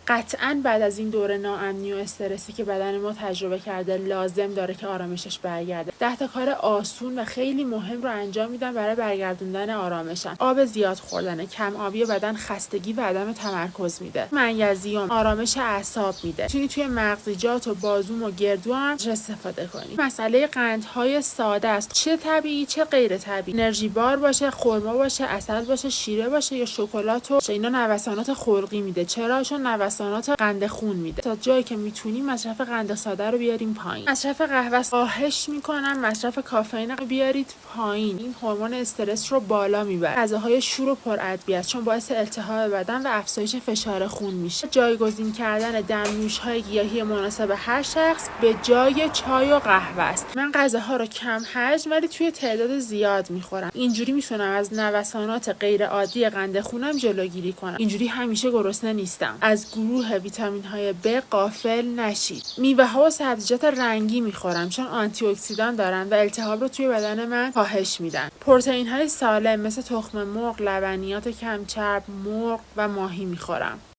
قطعاً بعد از این دوره ناامنی و استرسی که بدن ما تجربه کرده لازم داره که آرامشش برگرده. 10 تا کار آسون و خیلی مهم رو انجام میدم برای برگردوندن آرامشم. آب زیاد خوردن، کم آبی بدن خستگی و عدم تمرکز میده. منیزیم آرامش اعصاب میده. میتونی توی مغزیجات و بازوم و گردو هم استفاده کنی. مسئله قندهای ساده است، چه طبیعی چه غیر طبیعی. انرژی بار باشه، خرما باشه، عسل باشه، شیره باشه یا شکلات و اینا نوسانات خلقی میده. چرا؟ چون نوسانات قند خون میده. تا جایی که میتونیم مصرف قند ساده رو بیاریم پایین. مصرف قهوه خواهش میکنم مصرف کافئین رو بیارید پایین. این هورمون استرس رو بالا میبره. غذاهای شور و پرادویه چون باعث التهاب بدن و افزایش فشار خون میشه. جایگزین کردن دمنوش‌های گیاهی مناسب هر شخص به جای چای و قهوه است. من غذاها رو کم حجم ولی توی تعداد زیاد میخورم. اینجوری میتونم از نوسانات غیر عادی قند خونم جلوگیری کنم. اینجوری همیشه گرسنه نیستم. از گروه ویتامین‌های B غافل نشید. میوه‌ها و سبزیجات رنگی میخورم چون آنتی اکسیدان دارن و التهاب رو توی بدن من کاهش میدن. پروتئین‌های سالم مثل تخم مرغ، لبنیات کم چرب، مرغ و ماهی میخورم.